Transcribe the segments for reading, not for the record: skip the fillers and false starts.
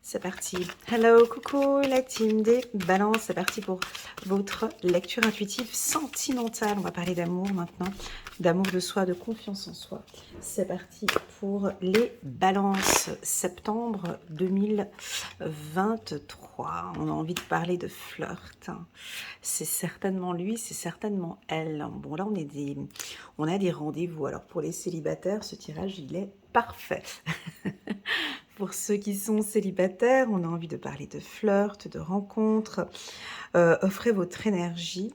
C'est parti. Hello, coucou la team des balances. C'est parti pour votre lecture intuitive sentimentale. On va parler d'amour maintenant, d'amour de soi, de confiance en soi. C'est parti pour les balances. Septembre 2023. On a envie de parler de flirt. C'est certainement lui, c'est certainement elle. Bon, là, on a des rendez-vous. Alors, pour les célibataires, ce tirage, il est parfait. Pour ceux qui sont célibataires, on a envie de parler de flirt, de rencontres. Offrez votre énergie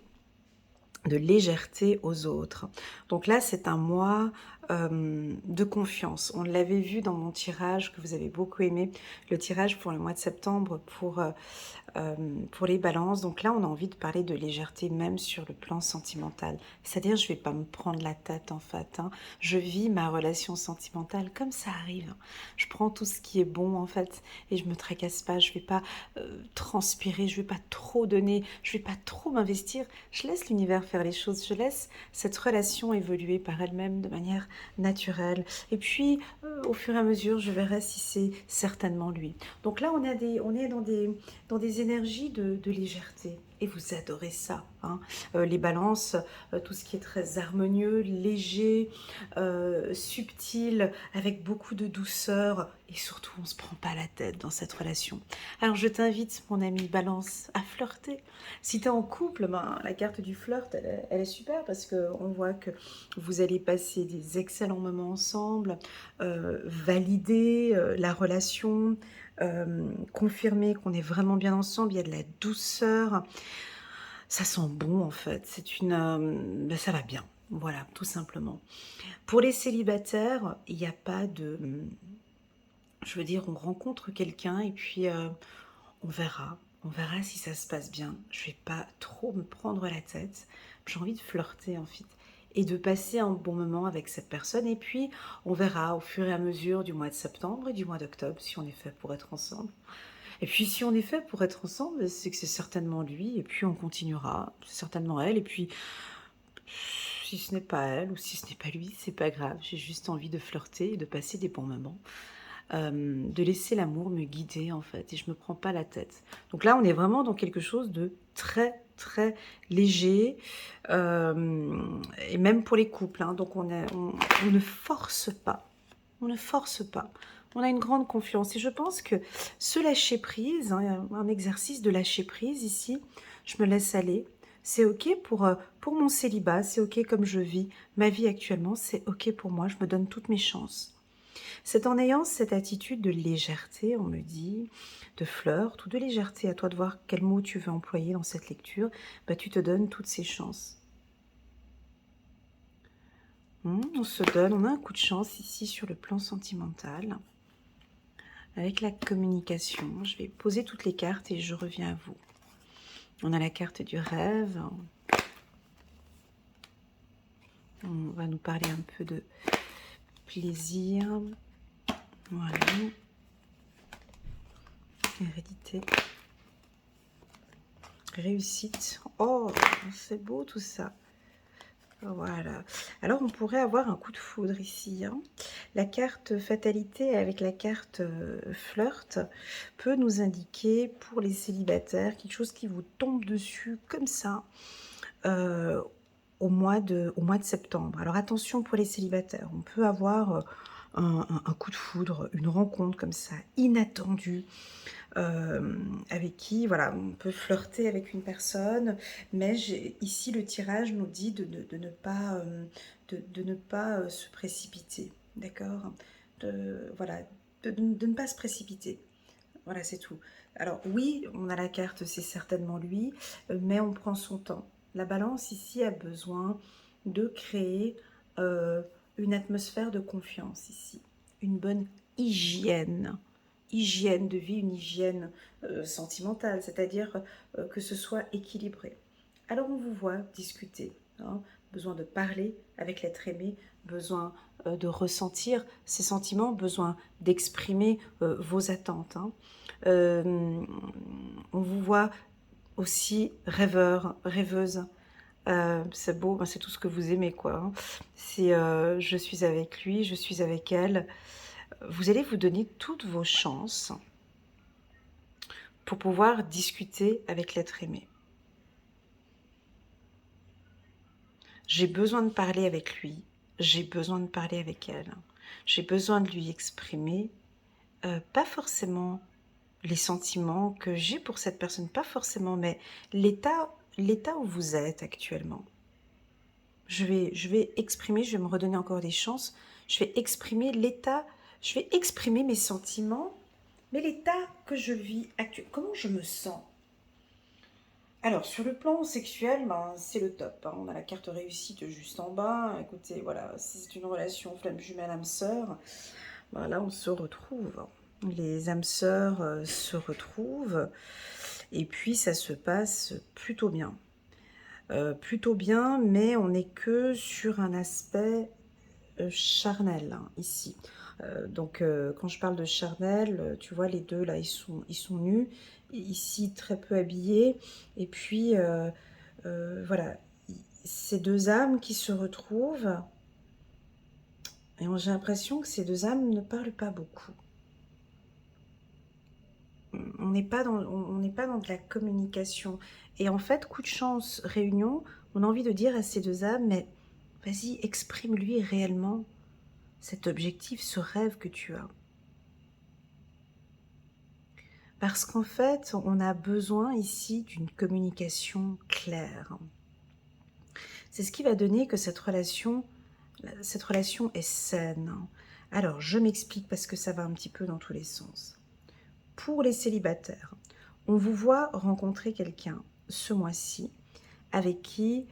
de légèreté aux autres. Donc là, c'est un mois de confiance. On l'avait vu dans mon tirage que vous avez beaucoup aimé, le tirage pour le mois de septembre pour les balances. Donc là, on a envie de parler de légèreté même sur le plan sentimental. C'est-à-dire, je ne vais pas me prendre la tête en fait. Je vis ma relation sentimentale comme ça arrive. Je prends tout ce qui est bon en fait et je me tracasse pas. Je ne vais pas transpirer, je ne vais pas trop donner, je ne vais pas trop m'investir. Je laisse l'univers faire les choses. Je laisse cette relation évoluer par elle-même de manière naturelle. Et puis, au fur et à mesure, je verrai si c'est certainement lui. Donc là, on est dans des énergies de légèreté. Et vous adorez ça. Les balances, tout ce qui est très harmonieux, léger, subtil, avec beaucoup de douceur. Et surtout, on ne se prend pas la tête dans cette relation. Alors, je t'invite, mon ami balance, à flirter. Si tu es en couple, la carte du flirt, elle est super parce qu'on voit que vous allez passer des excellents moments ensemble, valider la relation, confirmer qu'on est vraiment bien ensemble, il y a de la douceur, ça sent bon en fait, ça va bien, voilà, tout simplement. Pour les célibataires, il n'y a pas de, je veux dire, on rencontre quelqu'un et puis on verra si ça se passe bien. Je vais pas trop me prendre la tête, j'ai envie de flirter en fait et de passer un bon moment avec cette personne. Et puis, on verra au fur et à mesure du mois de septembre et du mois d'octobre si on est fait pour être ensemble. Et puis, si on est fait pour être ensemble, c'est que c'est certainement lui. Et puis, on continuera. C'est certainement elle. Et puis, si ce n'est pas elle ou si ce n'est pas lui, c'est pas grave. J'ai juste envie de flirter et de passer des bons moments. De laisser l'amour me guider en fait et je me prends pas la tête. Donc là on est vraiment dans quelque chose de très très léger et même pour les couples donc on ne force pas, on a une grande confiance et je pense que ce lâcher prise, un exercice de lâcher prise ici, je me laisse aller. C'est ok pour mon célibat, c'est ok comme je vis ma vie actuellement, c'est ok pour moi, je me donne toutes mes chances. C'est en ayant cette attitude de légèreté, on me dit, de flirt ou de légèreté, à toi de voir quel mot tu veux employer dans cette lecture, tu te donnes toutes ces chances. On se donne, on a un coup de chance ici sur le plan sentimental. Avec la communication, je vais poser toutes les cartes et je reviens à vous. On a la carte du rêve. On va nous parler un peu de plaisir. Voilà. Hérédité. Réussite. Oh, c'est beau tout ça. Voilà. Alors, on pourrait avoir un coup de foudre ici. La carte fatalité avec la carte flirt peut nous indiquer pour les célibataires quelque chose qui vous tombe dessus comme ça au mois de septembre. Alors, attention pour les célibataires. On peut avoir un coup de foudre, une rencontre comme ça, inattendue. Avec qui, voilà, on peut flirter avec une personne, mais ici le tirage nous dit de ne pas, de ne pas se précipiter, d'accord, voilà, de ne pas se précipiter, voilà, c'est tout. Alors oui, on a la carte, c'est certainement lui, mais on prend son temps. La balance ici a besoin de créer une atmosphère de confiance ici, une bonne hygiène de vie, une hygiène sentimentale, c'est-à-dire que ce soit équilibré. Alors on vous voit discuter, besoin de parler avec l'être aimé, besoin de ressentir ses sentiments, besoin d'exprimer vos attentes. On vous voit aussi rêveur, rêveuse. C'est beau, c'est tout ce que vous aimez, quoi. C'est je suis avec lui, je suis avec elle. Vous allez vous donner toutes vos chances. pour pouvoir discuter avec l'être aimé. J'ai besoin de parler avec lui, j'ai besoin de parler avec elle. J'ai besoin de lui exprimer, pas forcément les sentiments que j'ai pour cette personne, pas forcément, mais l'état où vous êtes actuellement. Je vais exprimer, je vais me redonner encore des chances, je vais exprimer l'état, je vais exprimer mes sentiments, mais l'état que je vis actuellement, comment je me sens. Alors, sur le plan sexuel, ben, c'est le top, hein. On a la carte réussite juste en bas. Écoutez, voilà, si c'est une relation flamme jumelle âme sœur, ben là, on se retrouve. Les âmes sœurs se retrouvent et puis ça se passe plutôt bien. Plutôt bien, mais on n'est que sur un aspect charnel, hein, ici. Quand je parle de charnel, tu vois, les deux, là, ils sont nus. Ici, très peu habillés. Et puis, voilà, ces deux âmes qui se retrouvent. Et j'ai l'impression que ces deux âmes ne parlent pas beaucoup. On n'est pas on n'est pas dans de la communication. Et en fait, coup de chance, réunion, on a envie de dire à ces deux âmes, mais vas-y, exprime-lui réellement cet objectif, ce rêve que tu as. Parce qu'en fait, on a besoin ici d'une communication claire. C'est ce qui va donner que cette relation est saine. Alors, je m'explique parce que ça va un petit peu dans tous les sens. Pour les célibataires, on vous voit rencontrer quelqu'un ce mois-ci avec qui,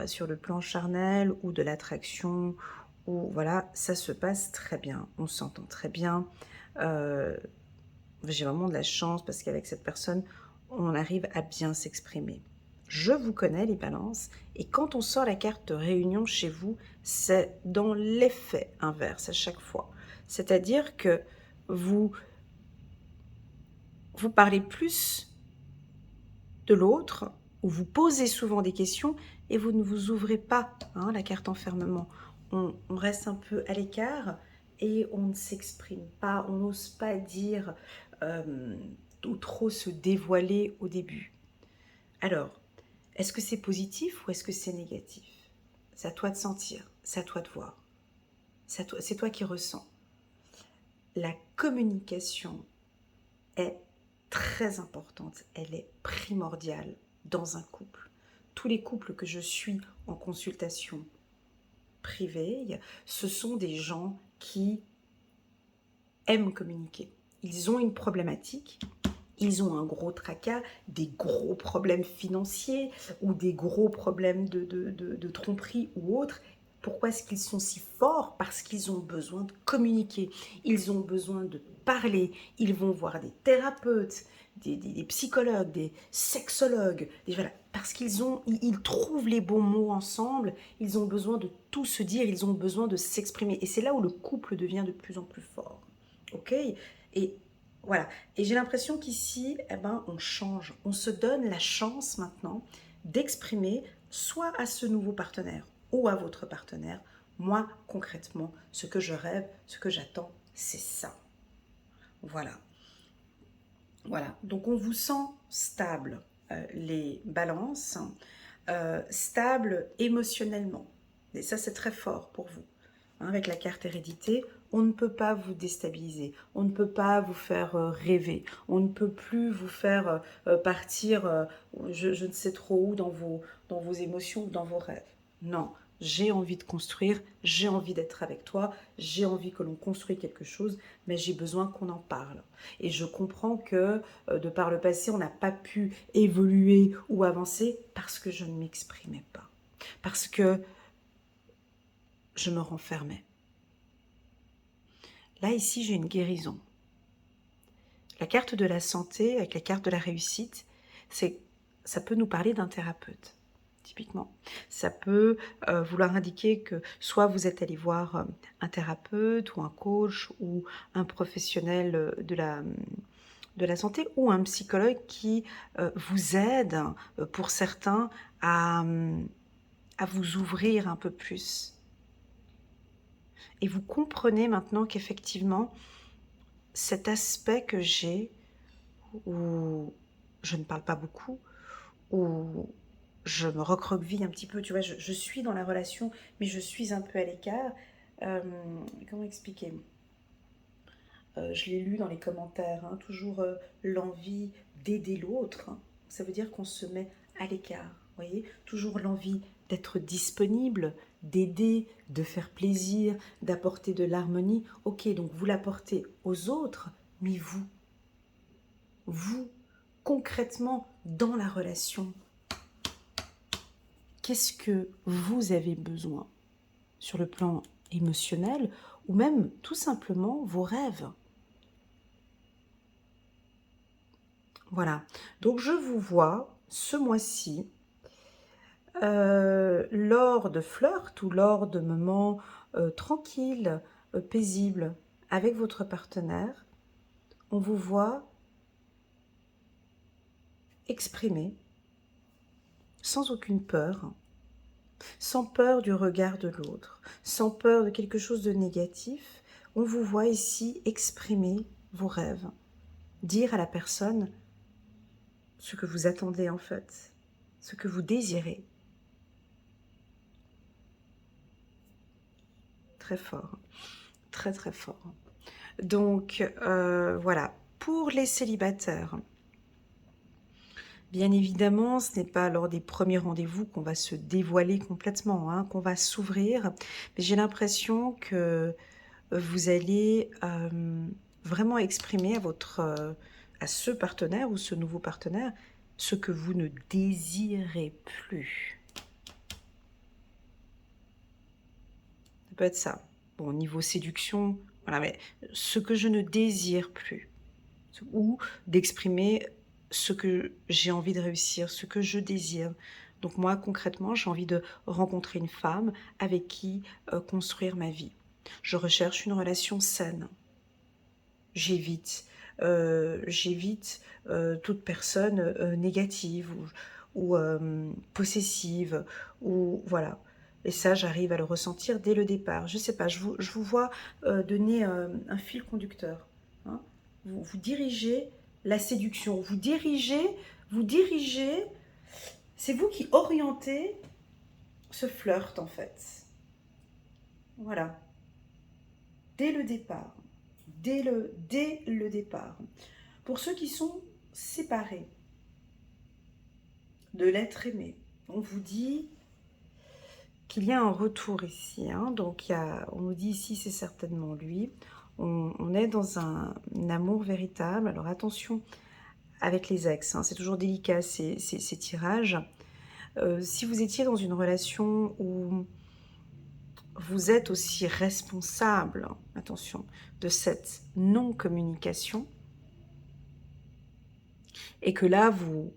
sur le plan charnel ou de l'attraction, ou voilà, ça se passe très bien, on s'entend très bien. J'ai vraiment de la chance parce qu'avec cette personne, on arrive à bien s'exprimer. Je vous connais les balances et quand on sort la carte de réunion chez vous, c'est dans l'effet inverse à chaque fois. C'est-à-dire que vous, vous parlez plus de l'autre, ou vous posez souvent des questions et vous ne vous ouvrez pas, hein, la carte enfermement. On reste un peu à l'écart et on ne s'exprime pas, on n'ose pas dire ou trop se dévoiler au début. Alors, est-ce que c'est positif ou est-ce que c'est négatif? C'est à toi de sentir, c'est à toi de voir. C'est toi qui ressens. La communication est très importante, elle est primordiale dans un couple. Tous les couples que je suis en consultation privée, ce sont des gens qui aiment communiquer. Ils ont une problématique, ils ont un gros tracas, des gros problèmes financiers ou des gros problèmes de tromperie ou autre. Pourquoi est-ce qu'ils sont si forts? Parce qu'ils ont besoin de communiquer, ils ont besoin de parler, ils vont voir des thérapeutes, des psychologues, des sexologues, voilà, parce ils trouvent les bons mots ensemble, ils ont besoin de tout se dire, ils ont besoin de s'exprimer. Et c'est là où le couple devient de plus en plus fort. Ok? Et voilà. Et j'ai l'impression qu'ici, eh ben, on change. On se donne la chance maintenant d'exprimer soit à ce nouveau partenaire ou à votre partenaire, moi, concrètement, ce que je rêve, ce que j'attends, c'est ça. Voilà. Voilà. Donc, on vous sent stable, les balances, stable émotionnellement. Et ça, c'est très fort pour vous. Hein, avec la carte hérédité, on ne peut pas vous déstabiliser, on ne peut pas vous faire rêver, on ne peut plus vous faire partir je ne sais trop où dans vos émotions ou dans vos rêves. Non, j'ai envie de construire, j'ai envie d'être avec toi, j'ai envie que l'on construise quelque chose, mais j'ai besoin qu'on en parle. Et je comprends que de par le passé, on n'a pas pu évoluer ou avancer parce que je ne m'exprimais pas. Parce que je me renfermais. Là, ici, j'ai une guérison. La carte de la santé avec la carte de la réussite, ça peut nous parler d'un thérapeute, typiquement. Ça peut vouloir indiquer que soit vous êtes allé voir un thérapeute ou un coach ou un professionnel de la santé ou un psychologue qui vous aide, pour certains, à vous ouvrir un peu plus. Et vous comprenez maintenant qu'effectivement, cet aspect que j'ai, ou je ne parle pas beaucoup, ou je me recroqueville un petit peu, tu vois, je suis dans la relation, mais je suis un peu à l'écart. Euh, Comment expliquer? Je l'ai lu dans les commentaires, hein, toujours l'envie d'aider l'autre, hein. Ça veut dire qu'on se met à l'écart, vous voyez, toujours l'envie d'être disponible, d'aider, de faire plaisir, d'apporter de l'harmonie. Ok, donc vous l'apportez aux autres, mais vous, concrètement, dans la relation, qu'est-ce que vous avez besoin sur le plan émotionnel ou même tout simplement vos rêves? Voilà, donc je vous vois ce mois-ci, lors de flirts ou lors de moments tranquilles, paisibles avec votre partenaire, on vous voit exprimer sans aucune peur, sans peur du regard de l'autre, sans peur de quelque chose de négatif. On vous voit ici exprimer vos rêves, dire à la personne ce que vous attendez en fait, ce que vous désirez. Très fort, très très fort. Donc voilà, pour les célibataires, bien évidemment, ce n'est pas lors des premiers rendez-vous qu'on va se dévoiler complètement, hein, qu'on va s'ouvrir, mais j'ai l'impression que vous allez vraiment exprimer à ce partenaire ou ce nouveau partenaire ce que vous ne désirez plus. Ça peut être ça. Bon, niveau séduction, voilà, mais ce que je ne désire plus. Ou d'exprimer ce que j'ai envie de réussir, ce que je désire. Donc moi, concrètement, j'ai envie de rencontrer une femme avec qui construire ma vie. Je recherche une relation saine. J'évite toute personne négative ou possessive, ou voilà. Et ça, j'arrive à le ressentir dès le départ. Je sais pas, je vous vois donner un fil conducteur, hein. Vous dirigez la séduction, vous dirigez, c'est vous qui orientez ce flirt en fait. Voilà, dès le départ, dès le départ. Pour ceux qui sont séparés de l'être aimé, on vous dit qu'il y a un retour ici, hein. Donc on nous dit ici c'est certainement lui. On est dans un amour véritable. Alors attention avec les ex, hein, c'est toujours délicat ces tirages. Si vous étiez dans une relation où vous êtes aussi responsable, attention, de cette non-communication, et que là vous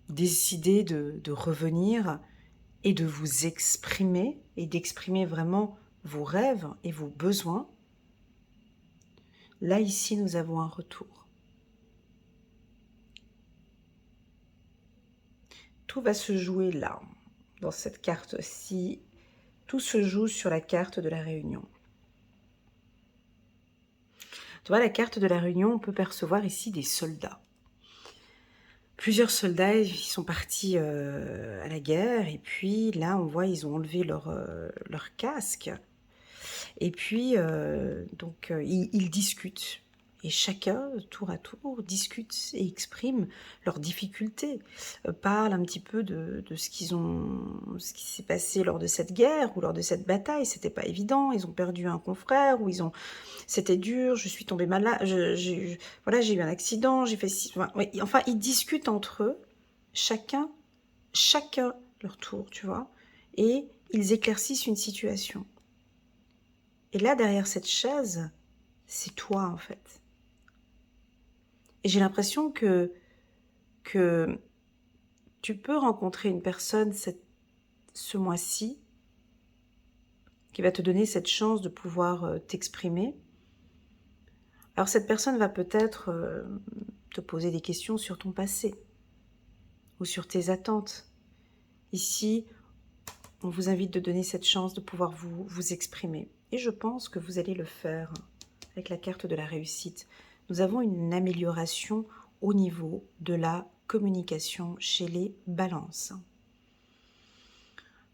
décidez de revenir et de vous exprimer, et d'exprimer vraiment vos rêves et vos besoins, là ici nous avons un retour. Tout va se jouer là, dans cette carte-ci. Tout se joue sur la carte de la réunion. Tu vois, la carte de la réunion, on peut percevoir ici des soldats. Plusieurs soldats, ils sont partis à la guerre, et puis là, on voit, ils ont enlevé leur casque. Et puis, ils discutent. Et chacun, tour à tour, discute et exprime leurs difficultés, parle un petit peu de ce ce qui s'est passé lors de cette guerre ou lors de cette bataille. C'était pas évident, ils ont perdu un confrère, c'était dur, je suis tombée malade, voilà, j'ai eu un accident, j'ai fait enfin, ils discutent entre eux, chacun leur tour, tu vois, et ils éclaircissent une situation. Et là, derrière cette chaise, c'est toi, en fait. Et j'ai l'impression que tu peux rencontrer une personne ce mois-ci qui va te donner cette chance de pouvoir t'exprimer. Alors, cette personne va peut-être te poser des questions sur ton passé ou sur tes attentes. Ici, on vous invite de donner cette chance de pouvoir vous exprimer. Et je pense que vous allez le faire avec la carte de la réussite. Nous avons une amélioration au niveau de la communication chez les balances.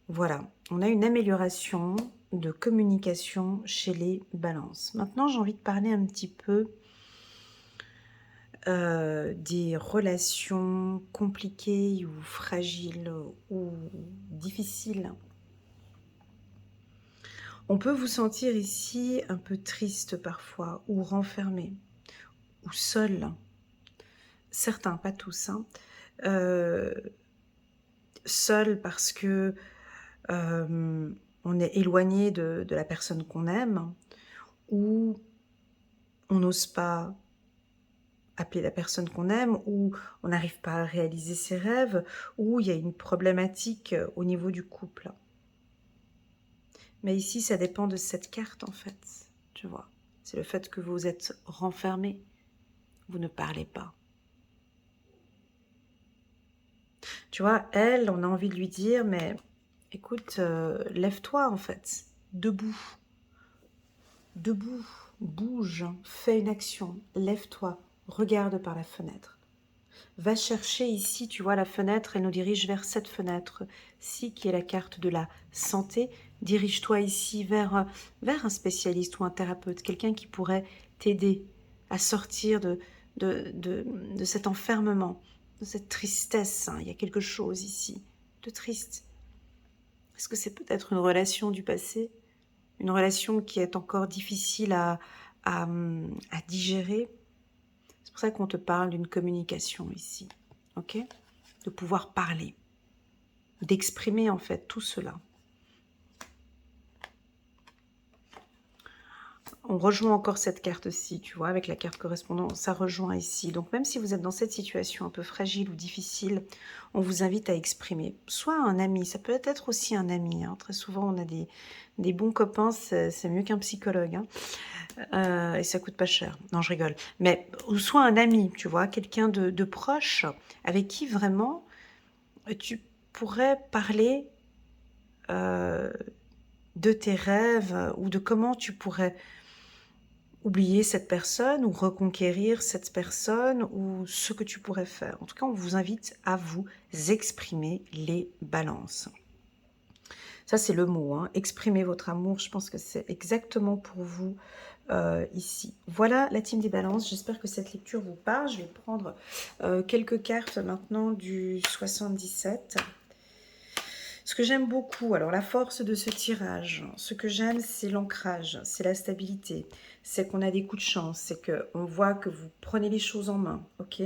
Voilà, on a une amélioration de communication chez les balances. Maintenant, j'ai envie de parler un petit peu des relations compliquées ou fragiles ou difficiles. On peut vous sentir ici un peu triste parfois, ou renfermé, ou seul. Certains, pas tous, hein. Seul parce que on est éloigné de la personne qu'on aime, ou on n'ose pas appeler la personne qu'on aime, ou on n'arrive pas à réaliser ses rêves, ou il y a une problématique au niveau du couple. Mais ici, ça dépend de cette carte, en fait, tu vois. C'est le fait que vous êtes renfermé, vous ne parlez pas. Tu vois, elle, on a envie de lui dire, mais écoute, lève-toi, en fait, debout. Debout, bouge, fais une action, lève-toi, regarde par la fenêtre. Va chercher ici, tu vois, la fenêtre, elle nous dirige vers cette fenêtre-ci, qui est la carte de la santé. Dirige-toi ici vers un spécialiste ou un thérapeute, quelqu'un qui pourrait t'aider à sortir de cet enfermement, de cette tristesse. Hein. Il y a quelque chose ici de triste. Est-ce que c'est peut-être une relation du passé ? Une relation qui est encore difficile à digérer. C'est pour ça qu'on te parle d'une communication ici, ok? De pouvoir parler, d'exprimer en fait tout cela. On rejoint encore cette carte-ci, tu vois, avec la carte correspondante, ça rejoint ici. Donc même si vous êtes dans cette situation un peu fragile ou difficile, on vous invite à exprimer. Soit un ami, ça peut être aussi un ami. Hein. Très souvent, on a des bons copains, c'est mieux qu'un psychologue. Hein. Et ça coûte pas cher. Non, je rigole. Mais ou soit un ami, tu vois, quelqu'un de proche, avec qui vraiment tu pourrais parler de tes rêves ou de comment tu pourrais oublier cette personne ou reconquérir cette personne ou ce que tu pourrais faire. En tout cas, on vous invite à vous exprimer les balances. Ça, c'est le mot, hein. Exprimer votre amour, je pense que c'est exactement pour vous ici. Voilà la team des balances, j'espère que cette lecture vous parle. Je vais prendre quelques cartes maintenant du 77. Ce que j'aime beaucoup, alors la force de ce tirage, ce que j'aime, c'est l'ancrage, c'est la stabilité, c'est qu'on a des coups de chance, c'est qu'on voit que vous prenez les choses en main, ok?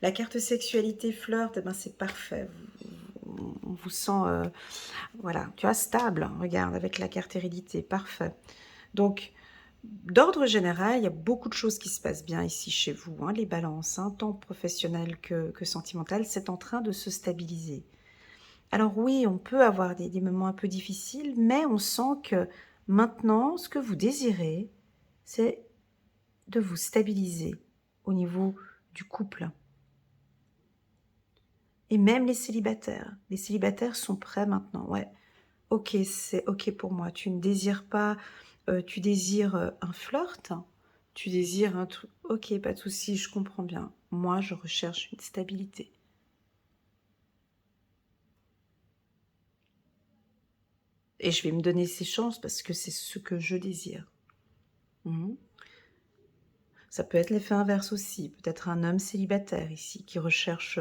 La carte sexualité flirt, eh ben c'est parfait, on vous sent, voilà, tu vois, stable, hein, regarde, avec la carte hérédité, parfait. Donc, d'ordre général, il y a beaucoup de choses qui se passent bien ici chez vous, hein, les balances, hein, tant professionnelles que sentimentales, c'est en train de se stabiliser. Alors oui, on peut avoir des moments un peu difficiles, mais on sent que maintenant, ce que vous désirez, c'est de vous stabiliser au niveau du couple. Et même les célibataires sont prêts maintenant. Ouais, ok, c'est ok pour moi. Tu ne désires pas, tu désires un flirt, tu désires un truc. Ok, pas de souci, je comprends bien. Moi, je recherche une stabilité. Et je vais me donner ces chances parce que c'est ce que je désire. Mhm. Ça peut être l'effet inverse aussi, peut-être un homme célibataire ici qui recherche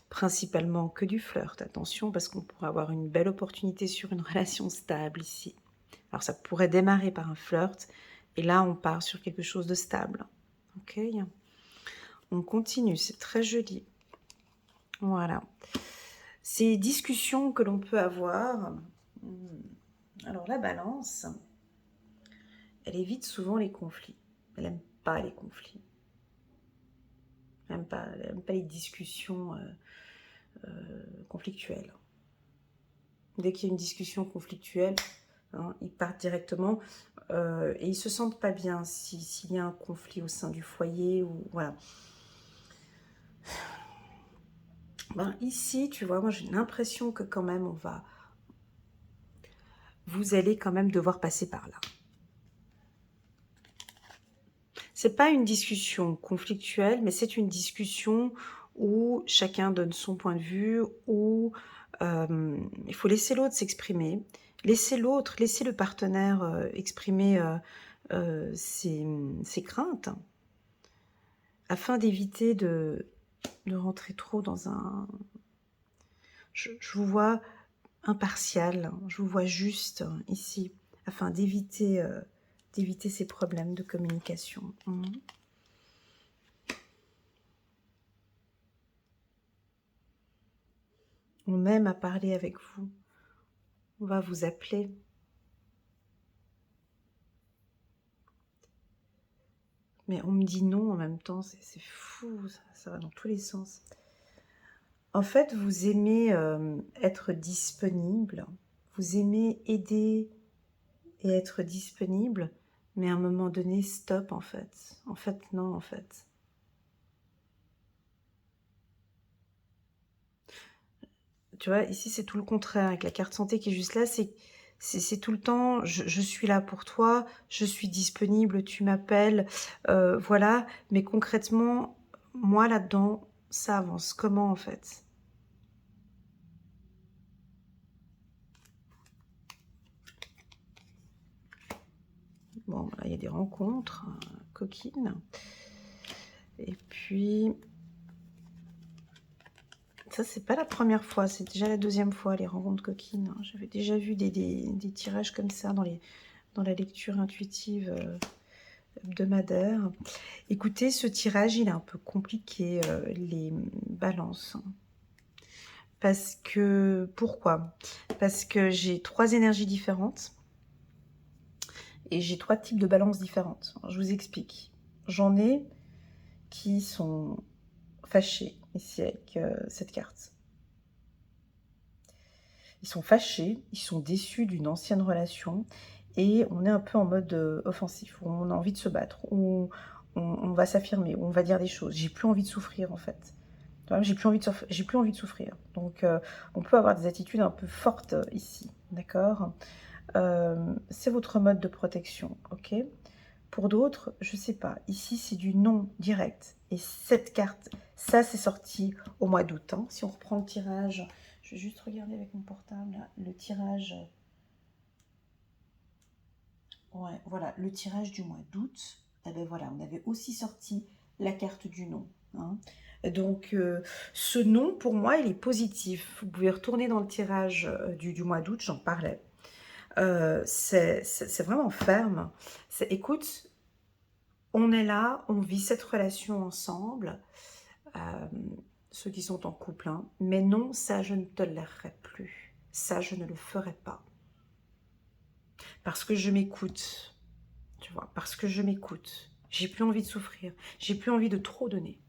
principalement que du flirt. Attention parce qu'on pourrait avoir une belle opportunité sur une relation stable ici. Alors ça pourrait démarrer par un flirt et là on part sur quelque chose de stable. Ok, on continue, c'est très joli. Voilà. Ces discussions que l'on peut avoir. Alors la balance, elle évite souvent les conflits. Elle n'aime pas les conflits. Elle n'aime pas les discussions conflictuelles. Dès qu'il y a une discussion conflictuelle, hein, ils partent directement et ils ne se sentent pas bien s'il y a un conflit au sein du foyer. Ou, voilà. Ben, ici, tu vois, moi j'ai l'impression que quand même vous allez quand même devoir passer par là. C'est pas une discussion conflictuelle, mais c'est une discussion où chacun donne son point de vue, où il faut laisser l'autre s'exprimer, laisser le partenaire exprimer ses craintes, afin d'éviter de rentrer trop dans un... Je vous vois impartial, je vous vois juste ici, afin d'éviter d'éviter ces problèmes de communication. On m'aime à parler avec vous, on va vous appeler. Mais on me dit non en même temps, c'est fou, ça va dans tous les sens. En fait, vous aimez être disponible, vous aimez aider et être disponible, mais à un moment donné, stop en fait. En fait, non, en fait. Tu vois, ici, c'est tout le contraire. Avec la carte santé qui est juste là, c'est tout le temps, je suis là pour toi, je suis disponible, tu m'appelles, voilà. Mais concrètement, moi, là-dedans, ça avance. Comment, en fait? Bon, là, il y a des rencontres coquines. Et puis, ça, c'est pas la première fois, c'est déjà la deuxième fois, les rencontres coquines. J'avais déjà vu des tirages comme ça dans la lecture intuitive hebdomadaire. Écoutez, ce tirage, il est un peu compliqué, les balances. Parce que, pourquoi? Parce que j'ai 3 énergies différentes et j'ai 3 types de balances différentes. Alors, je vous explique. J'en ai qui sont fâchés, ici, avec cette carte. Ils sont fâchés, ils sont déçus d'une ancienne relation et on est un peu en mode offensif, où on a envie de se battre, où on va s'affirmer, où on va dire des choses. J'ai plus envie de souffrir en fait. J'ai plus envie de souffrir. Donc on peut avoir des attitudes un peu fortes ici, d'accord? C'est votre mode de protection, ok? Pour d'autres, je sais pas. Ici, c'est du non direct. Et cette carte, ça, c'est sorti au mois d'août. Hein. Si on reprend le tirage, je vais juste regarder avec mon portable, là, le tirage. Ouais, voilà, le tirage du mois d'août. Eh ben voilà, on avait aussi sorti la carte du non. Hein. Donc, ce non, pour moi, il est positif. Vous pouvez retourner dans le tirage du mois d'août, j'en parlais. C'est vraiment ferme. Écoute, on est là, on vit cette relation ensemble, ceux qui sont en couple, hein. Mais non, ça je ne tolérerai plus, ça je ne le ferai pas. Parce que je m'écoute, tu vois, parce que je m'écoute. J'ai plus envie de souffrir, j'ai plus envie de trop donner.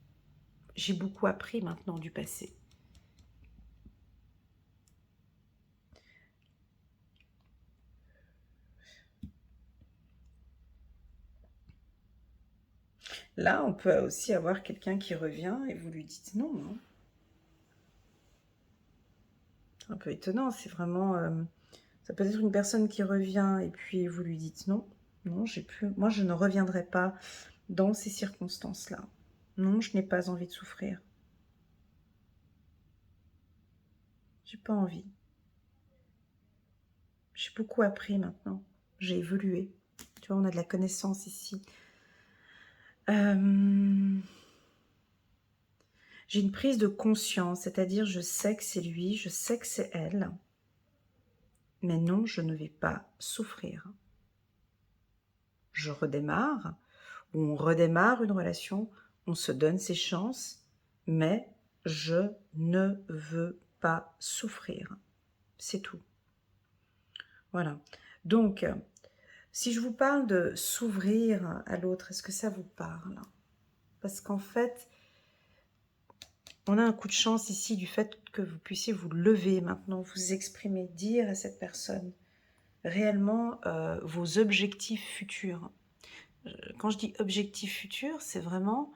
J'ai beaucoup appris maintenant du passé. Là, on peut aussi avoir quelqu'un qui revient et vous lui dites non. Hein. C'est un peu étonnant, c'est vraiment... ça peut être une personne qui revient et puis vous lui dites non. Non, j'ai plus... Moi, je ne reviendrai pas dans ces circonstances-là. Non, je n'ai pas envie de souffrir. J'ai pas envie. J'ai beaucoup appris maintenant. J'ai évolué. Tu vois, on a de la connaissance ici. J'ai une prise de conscience, c'est-à-dire je sais que c'est lui, je sais que c'est elle. Mais non, je ne vais pas souffrir. Je redémarre, ou on redémarre une relation, on se donne ses chances, mais je ne veux pas souffrir. C'est tout. Voilà. Donc, si je vous parle de s'ouvrir à l'autre, est-ce que ça vous parle? Parce qu'en fait, on a un coup de chance ici du fait que vous puissiez vous lever maintenant, vous exprimer, dire à cette personne réellement vos objectifs futurs. Quand je dis objectifs futurs, c'est vraiment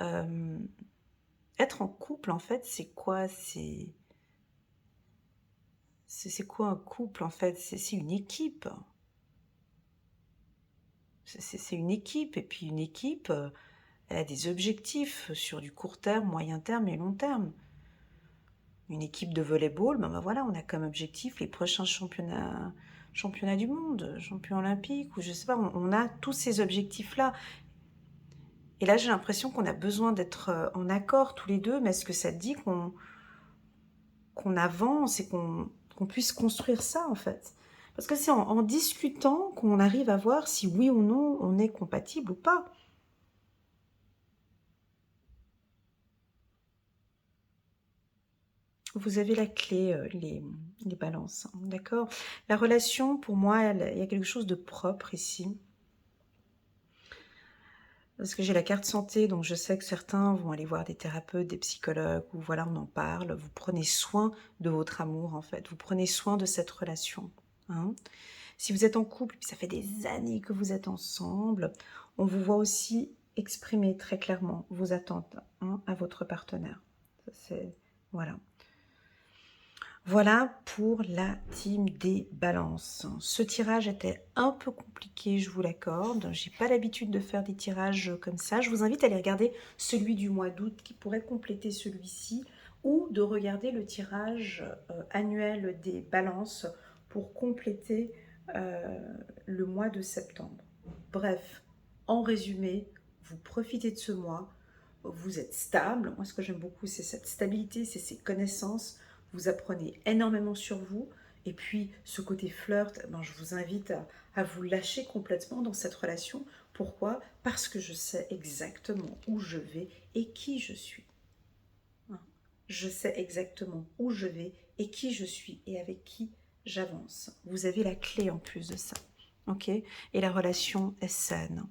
être en couple, en fait, c'est quoi? C'est quoi un couple, en fait? C'est une équipe. C'est une équipe, et puis une équipe, elle a des objectifs sur du court terme, moyen terme et long terme. Une équipe de volleyball, ben voilà, on a comme objectif les prochains championnats du monde, champions olympiques, ou je sais pas, on a tous ces objectifs-là. Et là, j'ai l'impression qu'on a besoin d'être en accord tous les deux, mais est-ce que ça te dit qu'on avance et qu'on puisse construire ça, en fait? Parce que c'est en discutant qu'on arrive à voir si oui ou non on est compatible ou pas. Vous avez la clé, les balances, hein, d'accord? La relation, pour moi, il y a quelque chose de propre ici. Parce que j'ai la carte santé, donc je sais que certains vont aller voir des thérapeutes, des psychologues, ou voilà, on en parle. Vous prenez soin de votre amour, en fait. Vous prenez soin de cette relation, hein. Si vous êtes en couple, puis ça fait des années que vous êtes ensemble, on vous voit aussi exprimer très clairement vos attentes, hein, à votre partenaire. Ça, c'est... Voilà. Voilà pour la team des balances. Ce tirage était un peu compliqué, je vous l'accorde. J'ai pas l'habitude de faire des tirages comme ça. Je vous invite à aller regarder celui du mois d'août qui pourrait compléter celui-ci, ou de regarder le tirage annuel des balances pour compléter le mois de septembre. Bref, en résumé, vous profitez de ce mois, vous êtes stable. Moi, ce que j'aime beaucoup, c'est cette stabilité, c'est ces connaissances. Vous apprenez énormément sur vous. Et puis, ce côté flirt, ben, je vous invite à vous lâcher complètement dans cette relation. Pourquoi? Parce que je sais exactement où je vais et qui je suis. Hein. Je sais exactement où je vais et qui je suis et avec qui j'avance. Vous avez la clé en plus de ça. Ok? Et la relation est saine.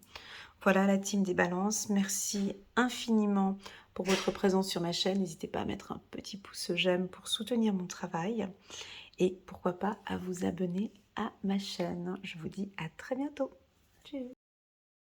Voilà la team des balances. Merci infiniment pour votre présence sur ma chaîne. N'hésitez pas à mettre un petit pouce j'aime pour soutenir mon travail. Et pourquoi pas à vous abonner à ma chaîne. Je vous dis à très bientôt. Tchuss.